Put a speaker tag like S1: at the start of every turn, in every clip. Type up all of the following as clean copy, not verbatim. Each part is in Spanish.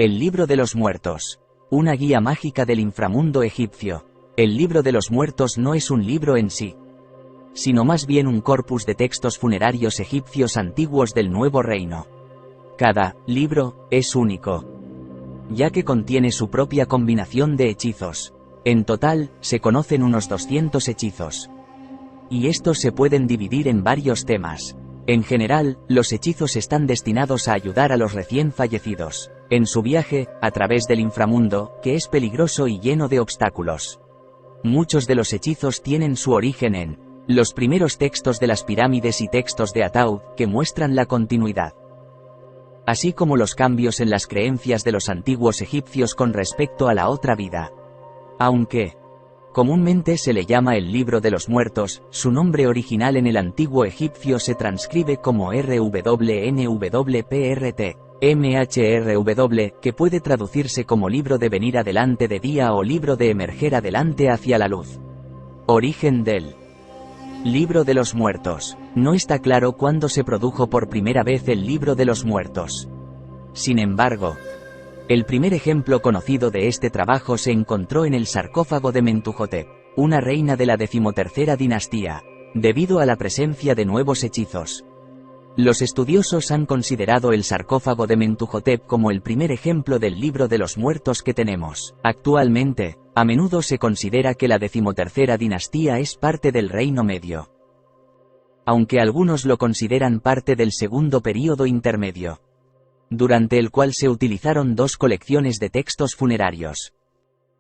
S1: El libro de los muertos. Una guía mágica del inframundo egipcio. El libro de los muertos no es un libro en sí, sino más bien un corpus de textos funerarios egipcios antiguos del Nuevo Reino. Cada libro es único, ya que contiene su propia combinación de hechizos. En total, se conocen unos 200 hechizos. Y estos se pueden dividir en varios temas. En general, los hechizos están destinados a ayudar a los recién fallecidos en su viaje a través del inframundo, que es peligroso y lleno de obstáculos. Muchos de los hechizos tienen su origen en los primeros textos de las pirámides y textos de Ataud, que muestran la continuidad, así como los cambios en las creencias de los antiguos egipcios con respecto a la otra vida. Aunque comúnmente se le llama el libro de los muertos, su nombre original en el antiguo egipcio se transcribe como RWNWPRT, MHRW, que puede traducirse como libro de venir adelante de día o libro de emerger adelante hacia la luz. Origen del libro de los muertos. No está claro cuándo se produjo por primera vez el libro de los muertos. Sin embargo, el primer ejemplo conocido de este trabajo se encontró en el sarcófago de Mentuhotep, una reina de la 13ª dinastía, debido a la presencia de nuevos hechizos. Los estudiosos han considerado el sarcófago de Mentuhotep como el primer ejemplo del libro de los muertos que tenemos. Actualmente, a menudo se considera que la 13ª dinastía es parte del Reino Medio, aunque algunos lo consideran parte del segundo período intermedio, durante el cual se utilizaron dos colecciones de textos funerarios: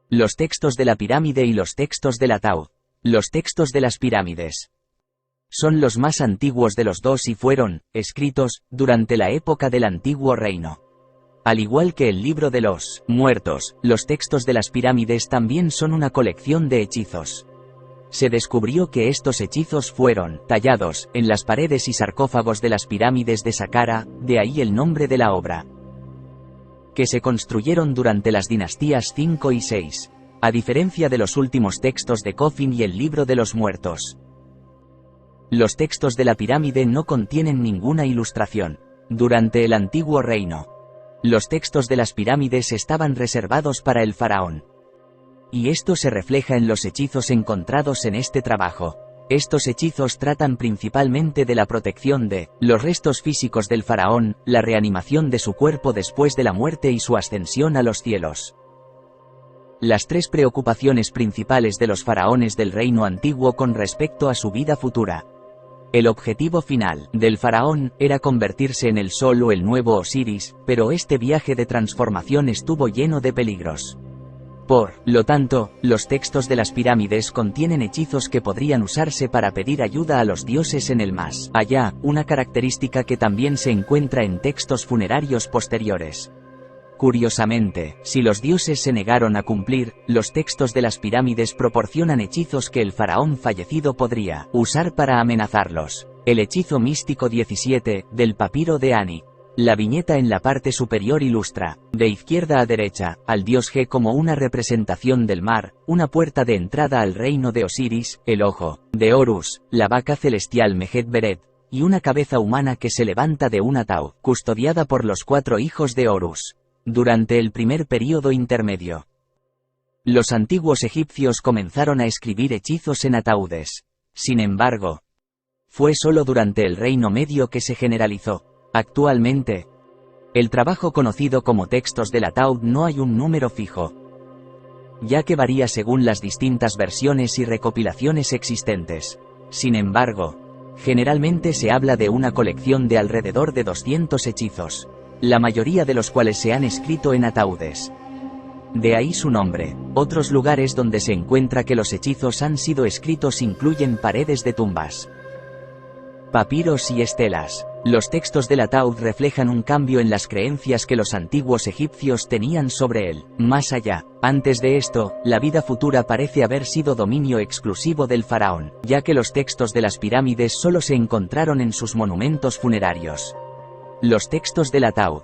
S1: los textos de la pirámide y los textos del Ataud. Los textos de las pirámides son los más antiguos de los dos y fueron escritos durante la época del Antiguo Reino. Al igual que el libro de los muertos, los textos de las pirámides también son una colección de hechizos. Se descubrió que estos hechizos fueron tallados en las paredes y sarcófagos de las pirámides de Saqqara, de ahí el nombre de la obra, que se construyeron durante las dinastías 5 y 6, a diferencia de los últimos textos de Khofin y el libro de los muertos. Los textos de la pirámide no contienen ninguna ilustración. Durante el Antiguo Reino, los textos de las pirámides estaban reservados para el faraón. Y esto se refleja en los hechizos encontrados en este trabajo. Estos hechizos tratan principalmente de la protección de los restos físicos del faraón, la reanimación de su cuerpo después de la muerte y su ascensión a los cielos. Las tres preocupaciones principales de los faraones del Reino Antiguo con respecto a su vida futura. El objetivo final del faraón era convertirse en el Sol o el nuevo Osiris, pero este viaje de transformación estuvo lleno de peligros. Por lo tanto, los textos de las pirámides contienen hechizos que podrían usarse para pedir ayuda a los dioses en el más allá, una característica que también se encuentra en textos funerarios posteriores. Curiosamente, si los dioses se negaron a cumplir, los textos de las pirámides proporcionan hechizos que el faraón fallecido podría usar para amenazarlos. El hechizo místico 17, del papiro de Ani. La viñeta en la parte superior ilustra, de izquierda a derecha, al dios Ge como una representación del mar, una puerta de entrada al reino de Osiris, el ojo de Horus, la vaca celestial Mehet Beret, y una cabeza humana que se levanta de un ataúd, custodiada por los 4 hijos de Horus. Durante el primer período intermedio, los antiguos egipcios comenzaron a escribir hechizos en ataúdes. Sin embargo, fue solo durante el Reino Medio que se generalizó. Actualmente, el trabajo conocido como textos del ataúd no hay un número fijo, ya que varía según las distintas versiones y recopilaciones existentes. Sin embargo, generalmente se habla de una colección de alrededor de 200 hechizos, la mayoría de los cuales se han escrito en ataúdes. De ahí su nombre. Otros lugares donde se encuentra que los hechizos han sido escritos incluyen paredes de tumbas, papiros y estelas. Los textos del ataúd reflejan un cambio en las creencias que los antiguos egipcios tenían sobre él. Más allá, antes de esto, la vida futura parece haber sido dominio exclusivo del faraón, ya que los textos de las pirámides solo se encontraron en sus monumentos funerarios. Los textos del ataúd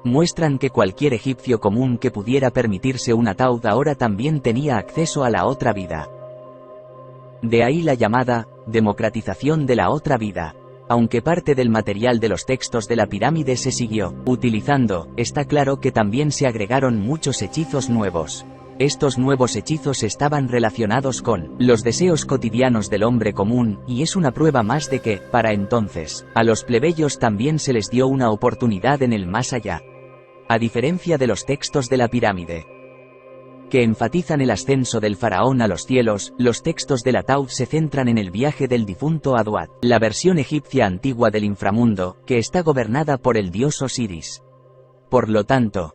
S1: muestran que cualquier egipcio común que pudiera permitirse un ataúd ahora también tenía acceso a la otra vida. De ahí la llamada democratización de la otra vida. Aunque parte del material de los textos de la pirámide se siguió utilizando, está claro que también se agregaron muchos hechizos nuevos. Estos nuevos hechizos estaban relacionados con los deseos cotidianos del hombre común, y es una prueba más de que, para entonces, a los plebeyos también se les dio una oportunidad en el más allá. A diferencia de los textos de la pirámide, que enfatizan el ascenso del faraón a los cielos, los textos del ataúd se centran en el viaje del difunto a Duat, la versión egipcia antigua del inframundo, que está gobernada por el dios Osiris. Por lo tanto,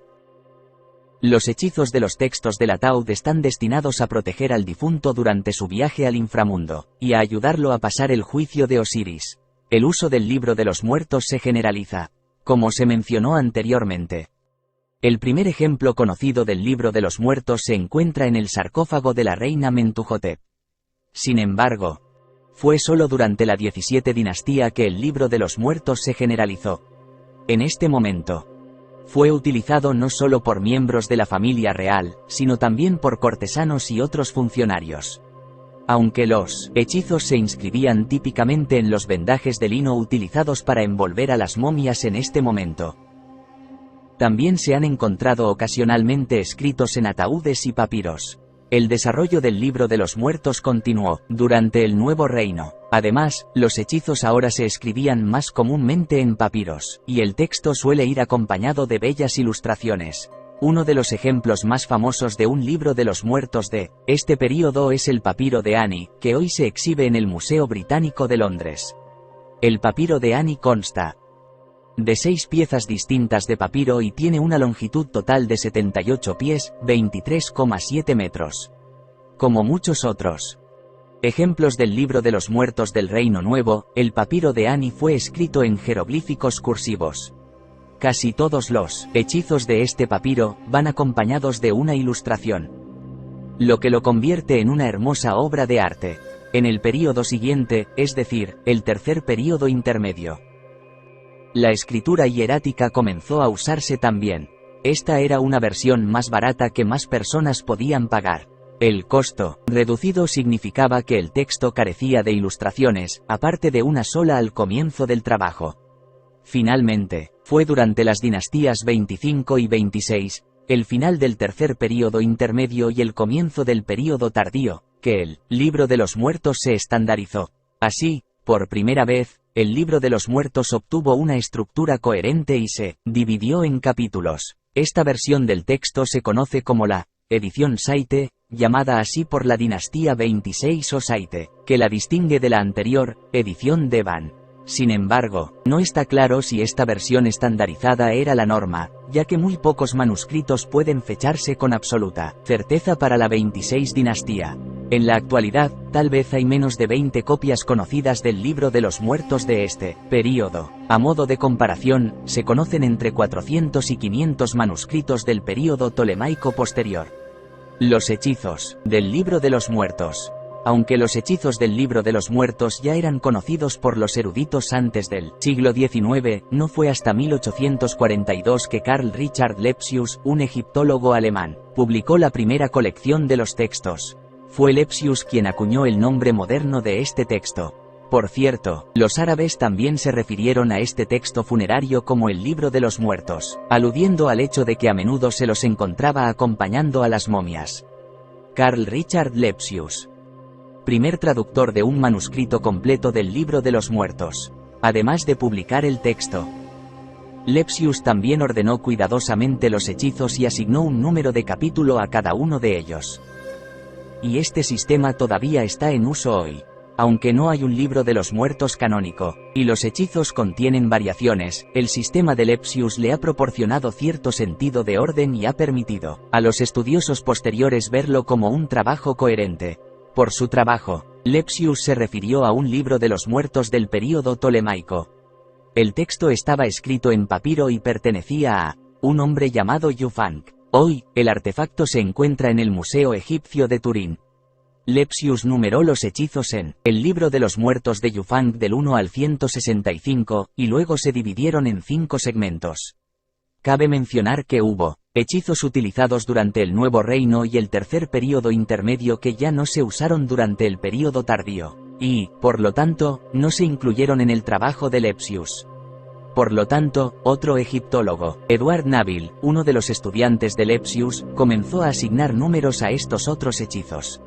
S1: los hechizos de los textos del ataúd están destinados a proteger al difunto durante su viaje al inframundo, y a ayudarlo a pasar el juicio de Osiris. El uso del libro de los muertos se generaliza, como se mencionó anteriormente. El primer ejemplo conocido del libro de los muertos se encuentra en el sarcófago de la reina Mentuhotep. Sin embargo, fue solo durante la 17 dinastía que el libro de los muertos se generalizó. En este momento, fue utilizado no solo por miembros de la familia real, sino también por cortesanos y otros funcionarios. Aunque los hechizos se inscribían típicamente en los vendajes de lino utilizados para envolver a las momias en este momento, también se han encontrado ocasionalmente escritos en ataúdes y papiros. El desarrollo del libro de los muertos continuó durante el Nuevo Reino. Además, los hechizos ahora se escribían más comúnmente en papiros, y el texto suele ir acompañado de bellas ilustraciones. Uno de los ejemplos más famosos de un libro de los muertos de este período es el papiro de Ani, que hoy se exhibe en el Museo Británico de Londres. El papiro de Ani consta de 6 piezas distintas de papiro y tiene una longitud total de 78 pies, 23,7 metros. Como muchos otros ejemplos del libro de los muertos del Reino Nuevo, el papiro de Ani fue escrito en jeroglíficos cursivos. Casi todos los hechizos de este papiro van acompañados de una ilustración, lo que lo convierte en una hermosa obra de arte. En el período siguiente, es decir, el tercer período intermedio, la escritura hierática comenzó a usarse también. Esta era una versión más barata que más personas podían pagar. El costo reducido significaba que el texto carecía de ilustraciones, aparte de una sola al comienzo del trabajo. Finalmente, fue durante las dinastías 25 y 26, el final del tercer período intermedio y el comienzo del período tardío, que el libro de los muertos se estandarizó. Así, por primera vez, el libro de los muertos obtuvo una estructura coherente y se dividió en capítulos. Esta versión del texto se conoce como la edición Saite, llamada así por la dinastía 26 o Saite, que la distingue de la anterior, edición Devan. Sin embargo, no está claro si esta versión estandarizada era la norma, ya que muy pocos manuscritos pueden fecharse con absoluta certeza para la 26 dinastía. En la actualidad, tal vez hay menos de 20 copias conocidas del libro de los muertos de este período. A modo de comparación, se conocen entre 400 y 500 manuscritos del período tolemaico posterior. Los hechizos del libro de los muertos. Aunque los hechizos del libro de los muertos ya eran conocidos por los eruditos antes del siglo XIX, no fue hasta 1842 que Carl Richard Lepsius, un egiptólogo alemán, publicó la primera colección de los textos. Fue Lepsius quien acuñó el nombre moderno de este texto. Por cierto, los árabes también se refirieron a este texto funerario como el libro de los muertos, aludiendo al hecho de que a menudo se los encontraba acompañando a las momias. Carl Richard Lepsius, primer traductor de un manuscrito completo del libro de los muertos. Además de publicar el texto, Lepsius también ordenó cuidadosamente los hechizos y asignó un número de capítulo a cada uno de ellos. Y este sistema todavía está en uso hoy. Aunque no hay un libro de los muertos canónico, y los hechizos contienen variaciones, el sistema de Lepsius le ha proporcionado cierto sentido de orden y ha permitido a los estudiosos posteriores verlo como un trabajo coherente. Por su trabajo, Lepsius se refirió a un libro de los muertos del período tolemaico. El texto estaba escrito en papiro y pertenecía a un hombre llamado Yufang. Hoy, el artefacto se encuentra en el Museo Egipcio de Turín. Lepsius numeró los hechizos en el libro de los muertos de Yufang del 1 al 165, y luego se dividieron en 5 segmentos. Cabe mencionar que hubo hechizos utilizados durante el Nuevo Reino y el tercer período intermedio que ya no se usaron durante el período tardío. y, por lo tanto, no se incluyeron en el trabajo de Lepsius. Por lo tanto, otro egiptólogo, Edward Nabil, uno de los estudiantes de Lepsius, comenzó a asignar números a estos otros hechizos.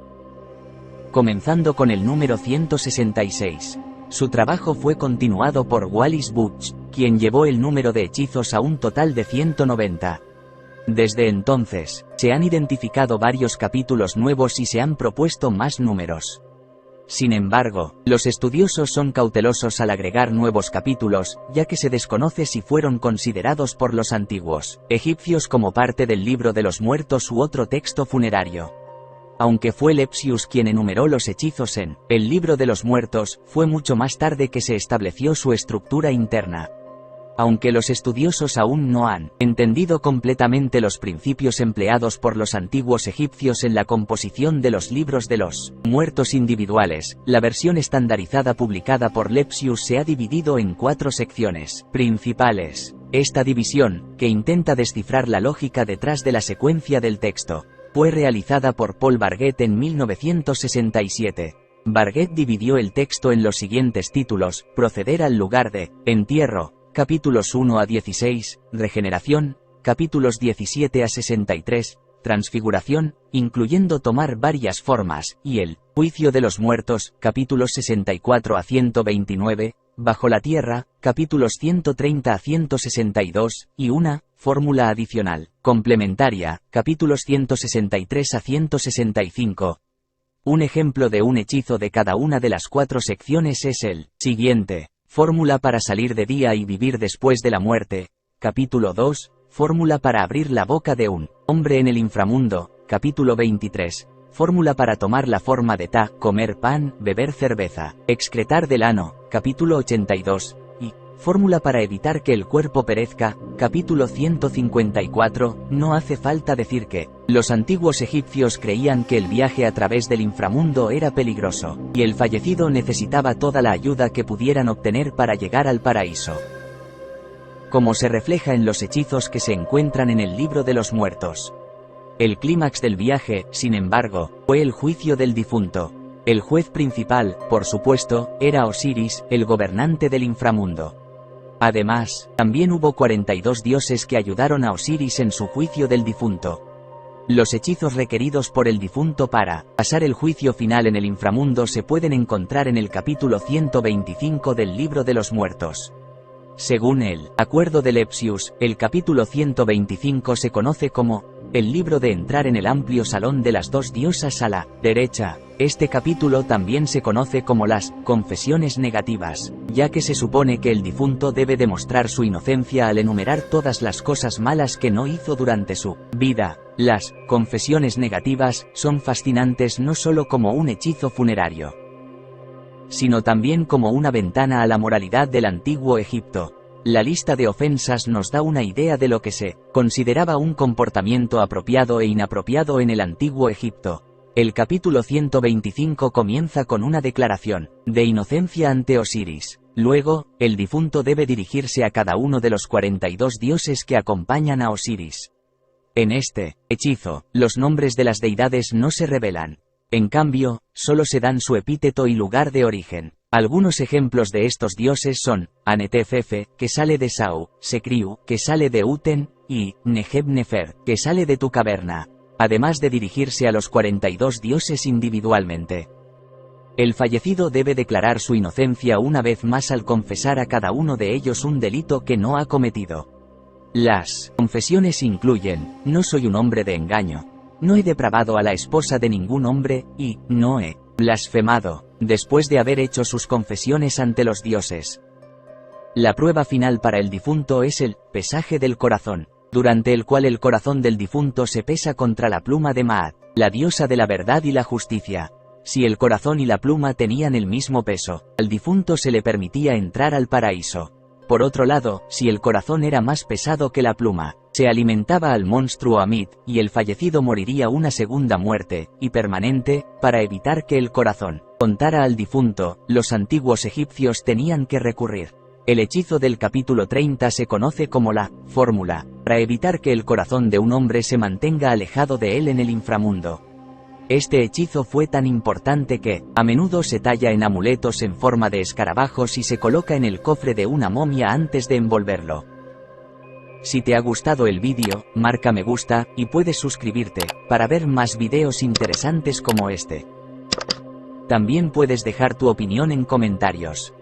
S1: Comenzando con el número 166. Su trabajo fue continuado por Wallis Budge, quien llevó el número de hechizos a un total de 190. Desde entonces, se han identificado varios capítulos nuevos y se han propuesto más números. Sin embargo, los estudiosos son cautelosos al agregar nuevos capítulos, ya que se desconoce si fueron considerados por los antiguos egipcios como parte del libro de los muertos u otro texto funerario. Aunque fue Lepsius quien enumeró los hechizos en el libro de los muertos, fue mucho más tarde que se estableció su estructura interna. Aunque los estudiosos aún no han entendido completamente los principios empleados por los antiguos egipcios en la composición de los libros de los muertos individuales, la versión estandarizada publicada por Lepsius se ha dividido en 4 secciones principales. Esta división, que intenta descifrar la lógica detrás de la secuencia del texto, fue realizada por Paul Barguet en 1967. Barguet dividió el texto en los siguientes títulos: Proceder al lugar de entierro, capítulos 1 a 16, Regeneración, capítulos 17 a 63, Transfiguración, incluyendo tomar varias formas, y el Juicio de los muertos, capítulos 64 a 129, Bajo la tierra, capítulos 130 a 162, y una fórmula adicional, complementaria, capítulos 163 a 165. Un ejemplo de un hechizo de cada una de las 4 secciones es el siguiente: Fórmula para salir de día y vivir después de la muerte, capítulo 2, Fórmula para abrir la boca de un hombre en el inframundo, capítulo 23, Fórmula para tomar la forma de Ta, comer pan, beber cerveza, excretar del ano, capítulo 82, y Fórmula para evitar que el cuerpo perezca, capítulo 154. No hace falta decir que los antiguos egipcios creían que el viaje a través del inframundo era peligroso, y el fallecido necesitaba toda la ayuda que pudieran obtener para llegar al paraíso. Como se refleja en los hechizos que se encuentran en el libro de los muertos. El clímax del viaje, sin embargo, fue el juicio del difunto. El juez principal, por supuesto, era Osiris, el gobernante del inframundo. Además, también hubo 42 dioses que ayudaron a Osiris en su juicio del difunto. Los hechizos requeridos por el difunto para pasar el juicio final en el inframundo se pueden encontrar en el capítulo 125 del libro de los muertos. Según el acuerdo de Lepsius, el capítulo 125 se conoce como el libro de entrar en el amplio salón de las 2 diosas a la derecha. Este capítulo también se conoce como las confesiones negativas, ya que se supone que el difunto debe demostrar su inocencia al enumerar todas las cosas malas que no hizo durante su vida. Las confesiones negativas son fascinantes no solo como un hechizo funerario, sino también como una ventana a la moralidad del antiguo Egipto. La lista de ofensas nos da una idea de lo que se consideraba un comportamiento apropiado e inapropiado en el antiguo Egipto. El capítulo 125 comienza con una declaración de inocencia ante Osiris. Luego, el difunto debe dirigirse a cada uno de los 42 dioses que acompañan a Osiris. En este hechizo, los nombres de las deidades no se revelan. En cambio, solo se dan su epíteto y lugar de origen. Algunos ejemplos de estos dioses son Anetefefe, que sale de Sau, Sekriu, que sale de Uten, y Neheb-Nefer, que sale de tu caverna, además de dirigirse a los 42 dioses individualmente. El fallecido debe declarar su inocencia una vez más al confesar a cada uno de ellos un delito que no ha cometido. Las confesiones incluyen: no soy un hombre de engaño, no he depravado a la esposa de ningún hombre, y no he blasfemado, después de haber hecho sus confesiones ante los dioses. La prueba final para el difunto es el pesaje del corazón, durante el cual el corazón del difunto se pesa contra la pluma de Maat, la diosa de la verdad y la justicia. Si el corazón y la pluma tenían el mismo peso, al difunto se le permitía entrar al paraíso. Por otro lado, si el corazón era más pesado que la pluma, se alimentaba al monstruo Amit, y el fallecido moriría una segunda muerte, y permanente. Para evitar que el corazón contara al difunto, los antiguos egipcios tenían que recurrir. El hechizo del capítulo 30 se conoce como la fórmula, para evitar que el corazón de un hombre se mantenga alejado de él en el inframundo. Este hechizo fue tan importante que, a menudo se talla en amuletos en forma de escarabajos y se coloca en el cofre de una momia antes de envolverlo. Si te ha gustado el vídeo, marca me gusta, y puedes suscribirte, para ver más videos interesantes como este. También puedes dejar tu opinión en comentarios.